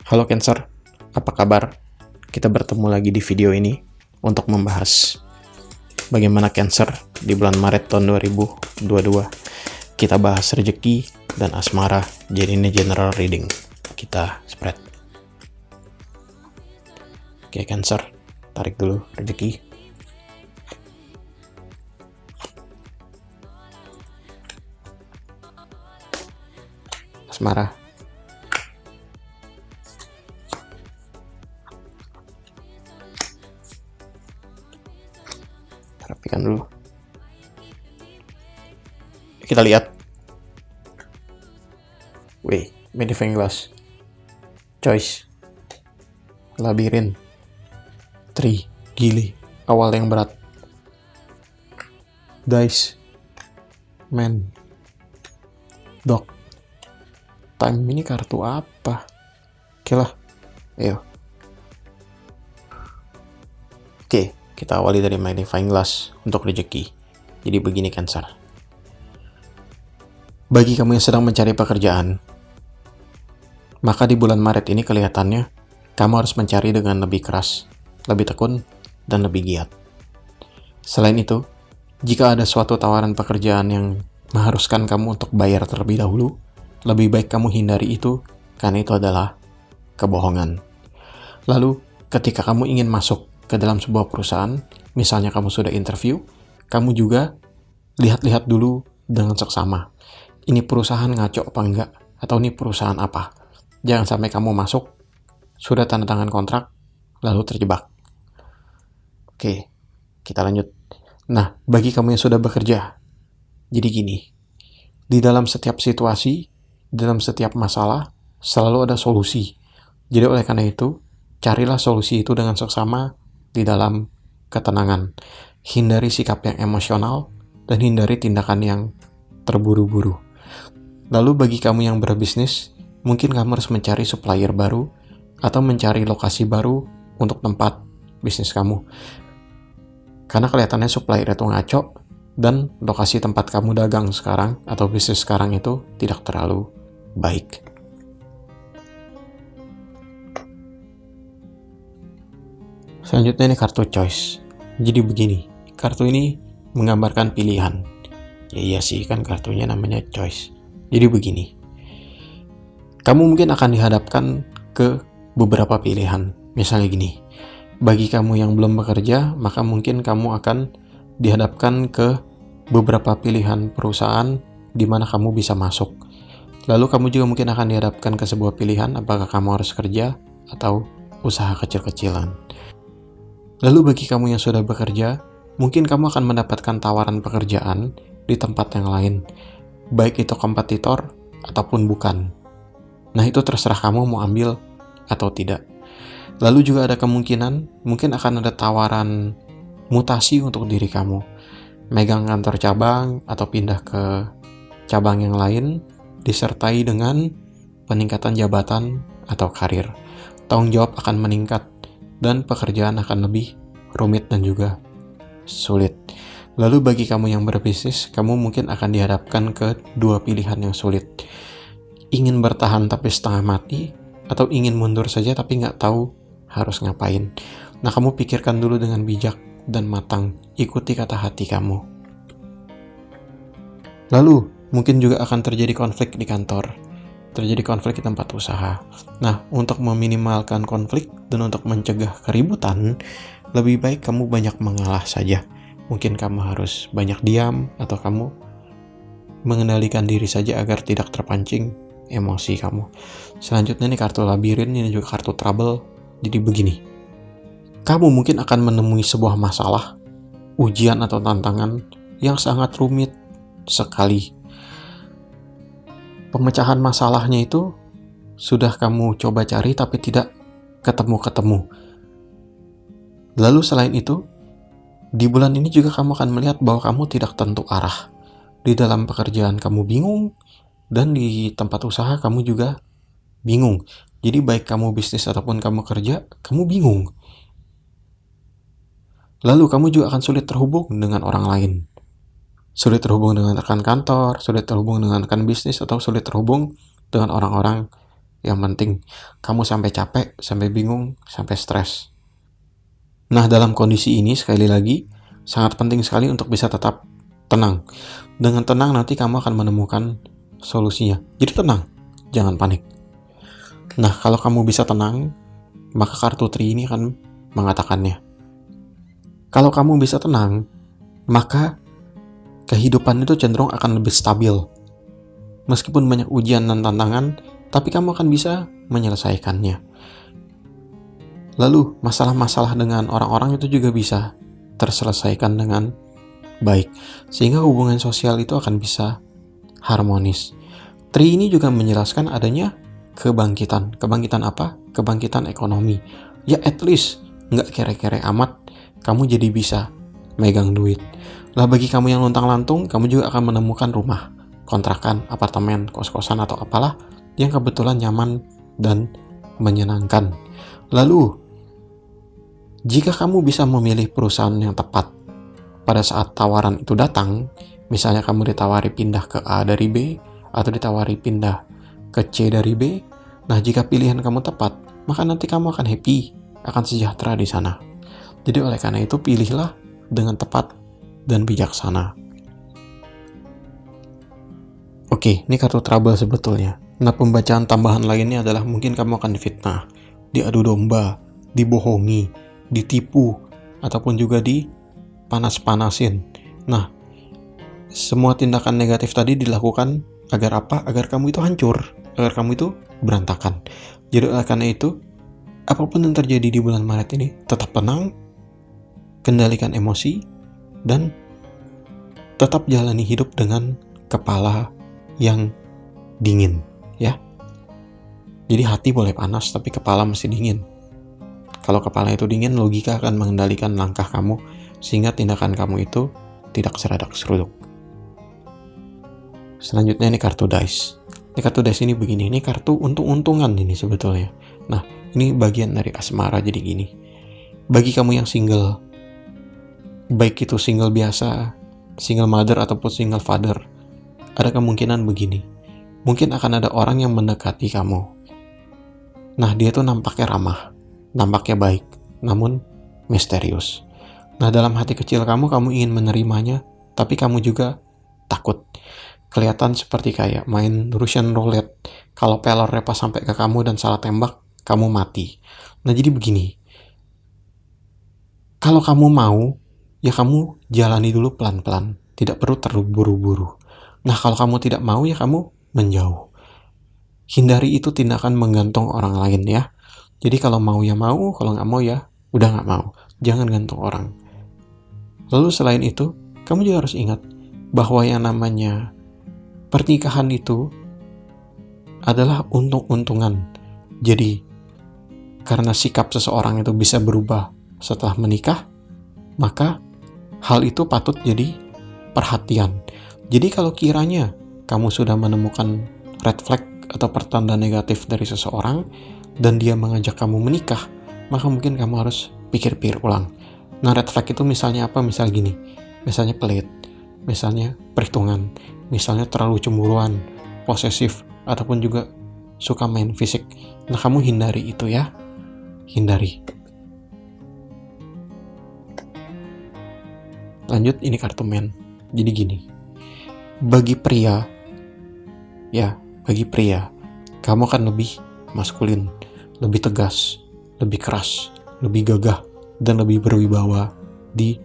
Halo Cancer, apa kabar? Kita bertemu lagi di video ini untuk membahas bagaimana Cancer di bulan Maret tahun 2022. Kita bahas rezeki dan asmara, jadi ini general reading. Kita spread. Oke Cancer, tarik dulu rezeki. Asmara. Rapikan dulu. Kita lihat. Magnifying glass. Choice. Labirin. Tree. Gili. Awal yang berat. Dice. Man. Dog. Time ini kartu apa? Oke lah. Ayo. Oke. Kita awali dari magnifying glass untuk rezeki. Jadi begini Cancer. Bagi kamu yang sedang mencari pekerjaan, maka di bulan Maret ini kelihatannya kamu harus mencari dengan lebih keras, lebih tekun, dan lebih giat. Selain itu, jika ada suatu tawaran pekerjaan yang mengharuskan kamu untuk bayar terlebih dahulu, lebih baik kamu hindari itu karena itu adalah kebohongan. Lalu, ketika kamu ingin masuk ke dalam sebuah perusahaan, misalnya kamu sudah interview, kamu juga lihat-lihat dulu dengan seksama. Ini perusahaan ngaco apa enggak? Atau ini perusahaan apa? Jangan sampai kamu masuk, sudah tanda tangan kontrak, lalu terjebak. Oke, kita lanjut. Nah, bagi kamu yang sudah bekerja, jadi gini, di dalam setiap situasi, dalam setiap masalah, selalu ada solusi. Jadi oleh karena itu, carilah solusi itu dengan seksama, di dalam ketenangan. Hindari sikap yang emosional dan hindari tindakan yang terburu-buru. Lalu bagi kamu yang berbisnis, mungkin kamu harus mencari supplier baru atau mencari lokasi baru untuk tempat bisnis kamu. Karena kelihatannya supplier itu ngaco dan lokasi tempat kamu dagang sekarang atau bisnis sekarang itu tidak terlalu baik. Selanjutnya ini kartu choice. Jadi begini, kartu ini menggambarkan pilihan. Ya iya sih, kan kartunya namanya choice. Jadi begini, kamu mungkin akan dihadapkan ke beberapa pilihan. Misalnya gini, bagi kamu yang belum bekerja, maka mungkin kamu akan dihadapkan ke beberapa pilihan perusahaan di mana kamu bisa masuk. Lalu kamu juga mungkin akan dihadapkan ke sebuah pilihan, apakah kamu harus kerja atau usaha kecil-kecilan. Lalu bagi kamu yang sudah bekerja, mungkin kamu akan mendapatkan tawaran pekerjaan di tempat yang lain, baik itu kompetitor ataupun bukan. Nah itu terserah kamu mau ambil atau tidak. Lalu juga ada kemungkinan, mungkin akan ada tawaran mutasi untuk diri kamu, megang kantor cabang atau pindah ke cabang yang lain, disertai dengan peningkatan jabatan atau karir. Tanggung jawab akan meningkat, dan pekerjaan akan lebih rumit dan juga sulit. Lalu bagi kamu yang berbisnis, kamu mungkin akan dihadapkan ke dua pilihan yang sulit. Ingin bertahan tapi setengah mati, atau ingin mundur saja tapi nggak tahu harus ngapain. Nah, kamu pikirkan dulu dengan bijak dan matang, ikuti kata hati kamu. Lalu, mungkin juga akan terjadi konflik di kantor, terjadi konflik di tempat usaha. Nah, untuk meminimalkan konflik dan untuk mencegah keributan, lebih baik kamu banyak mengalah saja. Mungkin kamu harus banyak diam atau kamu mengendalikan diri saja agar tidak terpancing emosi kamu. Selanjutnya nih kartu labirin, ini juga kartu trouble. Jadi begini, kamu mungkin akan menemui sebuah masalah, ujian atau tantangan yang sangat rumit sekali. Pemecahan masalahnya itu sudah kamu coba cari tapi tidak ketemu-ketemu. Lalu selain itu, di bulan ini juga kamu akan melihat bahwa kamu tidak tentu arah. Di dalam pekerjaan kamu bingung, dan di tempat usaha kamu juga bingung. Jadi baik kamu bisnis ataupun kamu kerja, kamu bingung. Lalu kamu juga akan sulit terhubung dengan orang lain. Sulit terhubung dengan rekan kantor, sulit terhubung dengan rekan bisnis, atau sulit terhubung dengan orang-orang Yang penting kamu sampai capek, sampai bingung, sampai stres. Nah, dalam kondisi ini sekali lagi sangat penting sekali untuk bisa tetap tenang. Dengan tenang nanti kamu akan menemukan solusinya. Jadi tenang, jangan panik. Nah, kalau kamu bisa tenang, maka kartu Tri ini akan mengatakannya. Kalau kamu bisa tenang, maka kehidupan itu cenderung akan lebih stabil. Meskipun banyak ujian dan tantangan, tapi kamu akan bisa menyelesaikannya. Lalu, masalah-masalah dengan orang-orang itu juga bisa terselesaikan dengan baik. Sehingga hubungan sosial itu akan bisa harmonis. Tri ini juga menjelaskan adanya kebangkitan. Kebangkitan apa? Kebangkitan ekonomi. Ya at least, nggak kere-kere amat, kamu jadi bisa megang duit. Lah bagi kamu yang luntang-lantung, kamu juga akan menemukan rumah, kontrakan, apartemen, kos-kosan atau apalah yang kebetulan nyaman dan menyenangkan. Lalu, jika kamu bisa memilih perusahaan yang tepat pada saat tawaran itu datang, misalnya kamu ditawari pindah ke A dari B, atau ditawari pindah ke C dari B, nah jika pilihan kamu tepat, maka nanti kamu akan happy, akan sejahtera di sana. Jadi oleh karena itu pilihlah dengan tepat dan bijaksana. Oke, ini kartu trouble sebetulnya. Nah, pembacaan tambahan lainnya adalah mungkin kamu akan difitnah, diadu domba, dibohongi, ditipu, ataupun juga dipanas-panasin. Nah, semua tindakan negatif tadi dilakukan agar apa? Agar kamu itu hancur, agar kamu itu berantakan. Jadi oleh karena itu, apapun yang terjadi di bulan Maret ini, tetap tenang, kendalikan emosi, dan tetap jalani hidup dengan kepala yang dingin, ya. Jadi hati boleh panas, tapi kepala mesti dingin. Kalau kepala itu dingin, logika akan mengendalikan langkah kamu, sehingga tindakan kamu itu tidak seradak-seruduk. Selanjutnya ini kartu dice. Ini kartu dice ini begini, ini kartu untung-untungan ini sebetulnya. Nah, ini bagian dari asmara jadi gini. Bagi kamu yang single, baik itu single biasa, single mother ataupun single father, ada kemungkinan begini. Mungkin akan ada orang yang mendekati kamu. Nah, dia tuh nampaknya ramah, nampaknya baik, namun misterius. Nah, dalam hati kecil kamu ingin menerimanya, tapi kamu juga takut. Kelihatan seperti kayak main Russian roulette. Kalau pelornya pas sampai ke kamu dan salah tembak, kamu mati. Nah, jadi begini. Kalau kamu mau, ya kamu jalani dulu pelan-pelan. Tidak perlu terburu-buru. Nah, kalau kamu tidak mau, ya kamu menjauh. Hindari itu tindakan menggantung orang lain ya. Jadi kalau mau ya mau, kalau nggak mau ya udah nggak mau. Jangan gantung orang. Lalu selain itu, kamu juga harus ingat bahwa yang namanya pernikahan itu adalah untung-untungan. Jadi, karena sikap seseorang itu bisa berubah setelah menikah, maka hal itu patut jadi perhatian. Jadi kalau kiranya kamu sudah menemukan red flag atau pertanda negatif dari seseorang dan dia mengajak kamu menikah, maka mungkin kamu harus pikir-pikir ulang. Nah, red flag itu misalnya apa? Misal gini, misalnya pelit, misalnya perhitungan, misalnya terlalu cemburuan, posesif, ataupun juga suka main fisik. Nah, kamu hindari itu ya. Hindari. Lanjut, ini kartu men. Jadi gini. Bagi pria, kamu akan lebih maskulin, lebih tegas, lebih keras, lebih gagah, dan lebih berwibawa di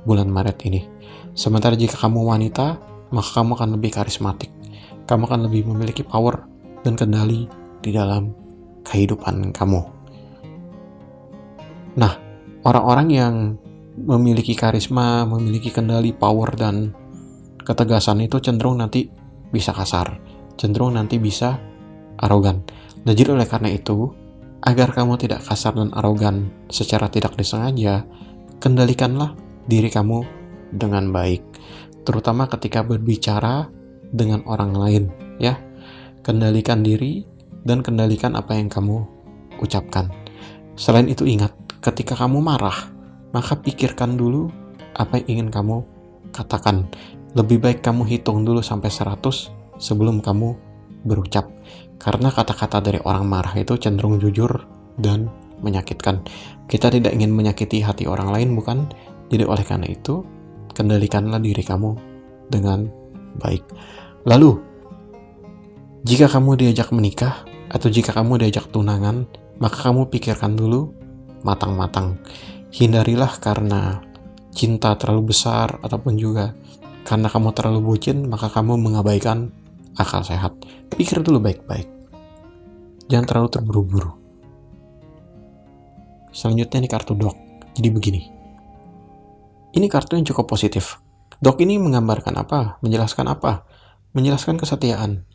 bulan Maret ini. Sementara jika kamu wanita, maka kamu akan lebih karismatik. Kamu akan lebih memiliki power dan kendali di dalam kehidupan kamu. Nah, orang-orang yang memiliki karisma, memiliki kendali, power, dan ketegasan itu cenderung nanti bisa kasar, cenderung nanti bisa arogan. Nah, jadi oleh karena itu, agar kamu tidak kasar dan arogan secara tidak disengaja, kendalikanlah diri kamu dengan baik, terutama ketika berbicara dengan orang lain, ya. Kendalikan diri dan kendalikan apa yang kamu ucapkan. Selain itu ingat, ketika kamu marah, maka pikirkan dulu apa yang ingin kamu katakan. Lebih baik kamu hitung dulu sampai 100 sebelum kamu berucap. Karena kata-kata dari orang marah itu cenderung jujur dan menyakitkan. Kita tidak ingin menyakiti hati orang lain, bukan? Jadi oleh karena itu, kendalikanlah diri kamu dengan baik. Lalu, jika kamu diajak menikah atau jika kamu diajak tunangan, maka kamu pikirkan dulu matang-matang. Hindarilah karena cinta terlalu besar ataupun juga karena kamu terlalu bucin, maka kamu mengabaikan akal sehat. Pikir dulu baik-baik. Jangan terlalu terburu-buru. Selanjutnya ini kartu Dog. Jadi begini. Ini kartu yang cukup positif. Dog ini menggambarkan apa? Menjelaskan apa? Menjelaskan kesetiaan.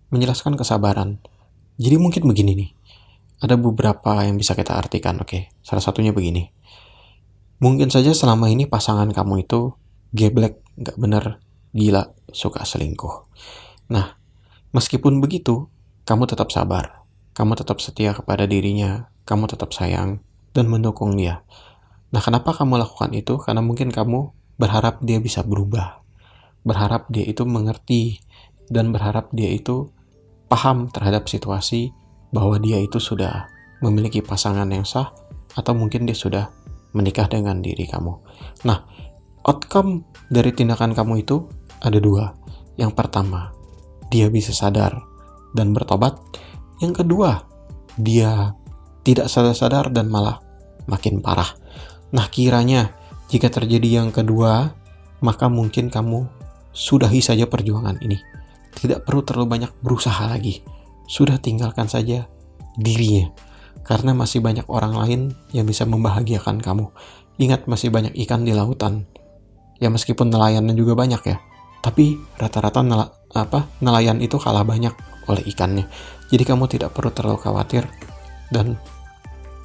Menjelaskan kesabaran. Jadi mungkin begini nih. Ada beberapa yang bisa kita artikan. Oke, salah satunya begini. Mungkin saja selama ini pasangan kamu itu geblek, gak bener, gila, suka selingkuh. Nah, meskipun begitu, kamu tetap sabar. Kamu tetap setia kepada dirinya. Kamu tetap sayang dan mendukung dia. Nah, kenapa kamu lakukan itu? Karena mungkin kamu berharap dia bisa berubah. Berharap dia itu mengerti. Dan berharap dia itu paham terhadap situasi bahwa dia itu sudah memiliki pasangan yang sah. Atau mungkin dia sudah menikah dengan diri kamu. Nah, outcome dari tindakan kamu itu ada dua. Yang pertama, dia bisa sadar dan bertobat. Yang kedua, dia tidak sadar-sadar dan malah makin parah. Nah, kiranya jika terjadi yang kedua, maka mungkin kamu sudahi saja perjuangan ini. Tidak perlu terlalu banyak berusaha lagi. Sudah tinggalkan saja dirinya. Karena masih banyak orang lain yang bisa membahagiakan kamu. Ingat, masih banyak ikan di lautan. Ya meskipun nelayannya juga banyak ya. Tapi rata-rata nelayan itu kalah banyak oleh ikannya. Jadi kamu tidak perlu terlalu khawatir dan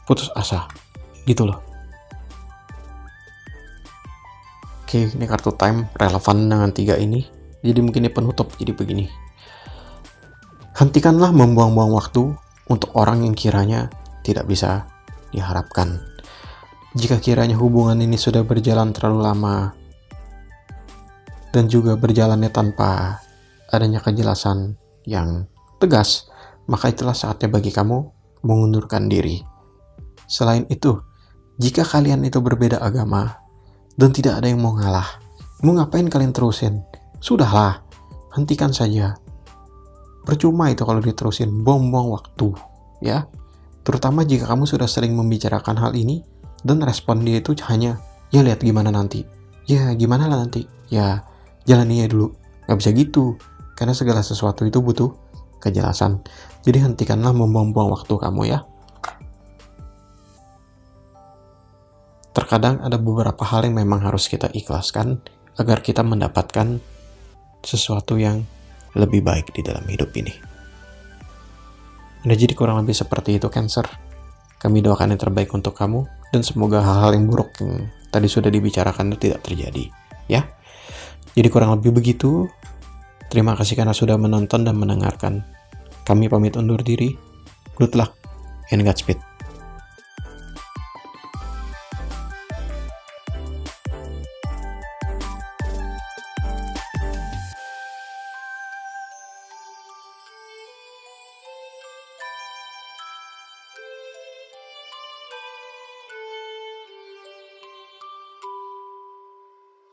putus asa. Gitu loh. Oke, ini kartu time relevan dengan 3 ini. Jadi mungkin ini penutup, jadi begini. Hentikanlah membuang-buang waktu untuk orang yang kiranya tidak bisa diharapkan. Jika kiranya hubungan ini sudah berjalan terlalu lama dan juga berjalannya tanpa adanya kejelasan yang tegas, maka itulah saatnya bagi kamu mengundurkan diri. Selain itu, jika kalian itu berbeda agama dan tidak ada yang mau ngalah, mau ngapain kalian terusin? Sudahlah, hentikan saja. Percuma itu kalau diterusin, buang-buang waktu, ya. Terutama jika kamu sudah sering membicarakan hal ini dan respon dia itu hanya, ya lihat gimana nanti. Ya gimana lah nanti. Ya jalani ya dulu. Gak bisa gitu, karena segala sesuatu itu butuh kejelasan. Jadi hentikanlah membuang-buang waktu kamu ya. Terkadang ada beberapa hal yang memang harus kita ikhlaskan agar kita mendapatkan sesuatu yang lebih baik di dalam hidup ini. Nah, jadi kurang lebih seperti itu Cancer. Kami doakan yang terbaik untuk kamu dan semoga hal-hal yang buruk yang tadi sudah dibicarakan itu tidak terjadi, ya. Jadi kurang lebih begitu. Terima kasih karena sudah menonton dan mendengarkan. Kami pamit undur diri. Good luck and Godspeed.